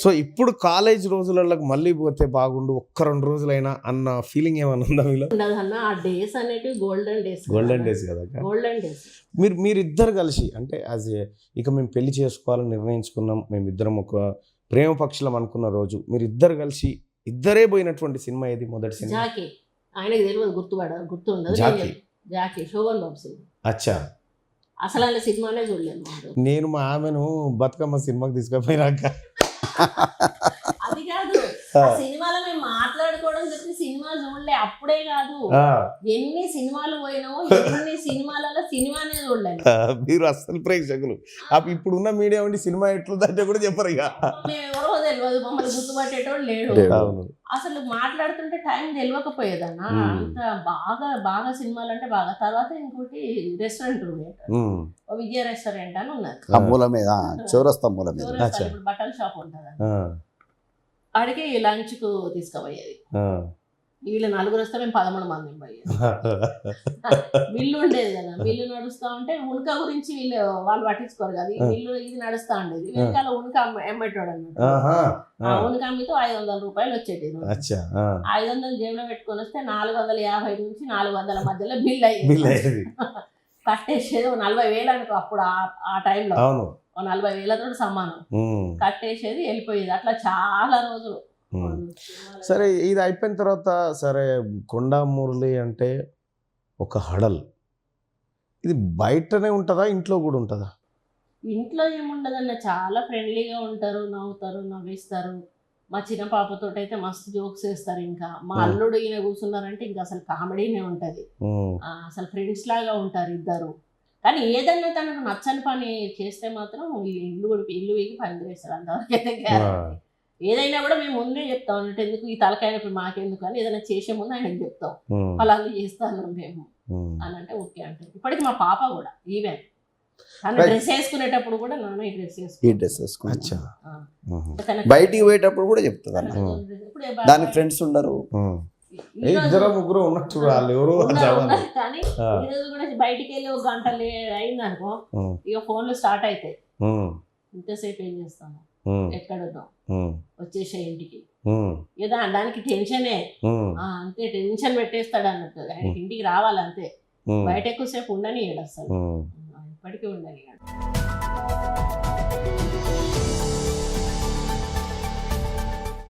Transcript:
So ఇప్పుడు college రోజులలో మళ్ళీ పోతే బాగుండు ఒక్క 2 రోజులైనా అన్న ఫీలింగ్ ఏమైనా ఉందా మీలో? ఉండదన్న ఆ డేస్ అనేటివి గోల్డెన్ డేస్. గోల్డెన్ డేస్ కదా. Golden days. మీరిద్దరు కలిసి అంటే ఇక మేము పెళ్లి చేసుకోవాలని నిర్ణయించుకున్నాం, మేమిద్దరం ఒక ప్రేమ పక్షులం అనుకున్న రోజు మీరిద్దరు కలిసి ఇద్దరే పోయినటువంటి సినిమా ఏది? మొదటి సినిమా జాకీ. ఆయనకు తెలియదు, గుర్తుండదు. జాకీ శోభన్ బాబు సినిమా. అచ్చా. అసలు ఆయన సినిమానే చూడలేదు. నేను మా ఆమెను బతుకమ్మ సినిమాకి తీసుకుపోయినాక అది కాదు, ఆ సినిమాలో మేము మాట్లాడుకోవడం తప్పి సినిమా చూడలే. అప్పుడే కాదు, ఎన్ని సినిమాలు పోయినామో ఎన్ని సినిమాలలో సినిమానే చూడలేదు. మీరు అస్సలు ప్రేక్షకులు. ఇప్పుడున్న మీడియా ఉండి సినిమా ఎట్లుందంటే కూడా చెప్పరు. ఇక ఎవరో తెలియదు, మమ్మల్ని గుర్తుపట్టేటోడు లేడు. అసలు మాట్లాడుతుంటే టైం తెలియకపోయేదన్న. అంత బాగా సినిమాలు అంటే బాగా. తర్వాత ఇంకోటి రెస్టారెంట్ విజయ రెస్టారెంట్ అని ఉన్నది, చౌరస్తా మూల మీద బట్టల షాప్ ఉంటుంది. అడిగి లంచ్ కు తీసుకుపోయేది. వీళ్ళు 4 వస్తే మేము 13 మంది పోయేది. మిల్లు ఉండేది కదా, మిల్లు నడుస్తా ఉంటే ఉనక గురించి వాళ్ళు పట్టించుకోరు కదా. మిల్లు ఇది నడుస్తా ఉండేది, వెనకాల ఉనక అమ్మేటోడు అన్నట్టు. ఆ ఉనక అమ్మితో 500 రూపాయలు వచ్చేది. 500 జేబులో పెట్టుకొని వస్తే 450 నుంచి 400 మధ్యలో బిల్ అయ్యేది. కట్టేసేది 40,000 అనుకో అప్పుడు. ఆ టైంలో 40,000తో సమానం కట్టేసేది, వెళ్ళిపోయేది. అట్లా చాలా రోజులు. సరే, ఇది అయిపోయిన తర్వాత సరే కొండా మురళి అంటే ఒక హడల్. ఇది బయటనే ఉంటుందా, ఇంట్లో కూడా ఉంటుందా? ఇంట్లో ఏముండదన్న, చాలా ఫ్రెండ్లీగా ఉంటారు, నవ్వుతారు, నవ్విస్తారు. మా చిన్న పాపతో అయితే మస్తు జోక్స్ వేస్తారు. ఇంకా మా అల్లుడు ఈయన కూర్చున్నారంటే ఇంకా అసలు కామెడీనే ఉంటుంది. అసలు ఫ్రెండ్స్ లాగా ఉంటారు ఇద్దరు. కానీ ఏదన్నా తనకు నచ్చని పని చేస్తే మాత్రం ఇల్లు వీగి పని చేస్తారు. అంతవరకు అయితే గ్యారెంటీ. ఏదైనా కూడా మేము ముందే చెప్తాం అంటే, ఎందుకు ఈ తలకాయనప్పుడు మాకెందుకు అని ఏదైనా చేసే ముందు ఆయనకు చెప్తాం, ఫలాలు చేస్తాను మేము అని అంటే ఓకే అంటే. ఇప్పటికి మా పాప కూడా ఈవెన్ తను డ్రెస్ వేసుకునేటప్పుడు కూడా నాన్న ఈ డ్రెస్ వేసుకుని బయటికి పోయేటప్పుడు కూడా చెప్తుంది. దానికి ఫ్రెండ్స్ ఉండరు, ఇద్దరు ముగ్గురు ఉన్నట్టు వాళ్ళు ఎవరు. కానీ ఈరోజు కూడా బయటికి వెళ్ళి 1 గంట అయింది అనుకో, ఇక ఫోన్లు స్టార్ట్ అవుతాయి. ఇంతసేపు ఏం చేస్తాను, ఎక్కడున్నాం, వచ్చేసే ఇంటికి. ఏదో దానికి టెన్షనే అంతే, టెన్షన్ పెట్టేస్తాడు అన్నట్టు. ఆయనకి ఇంటికి రావాలంతే, బయట ఎక్కువసేపు ఉండని ఏడు అసలు, ఇప్పటికీ ఉండని.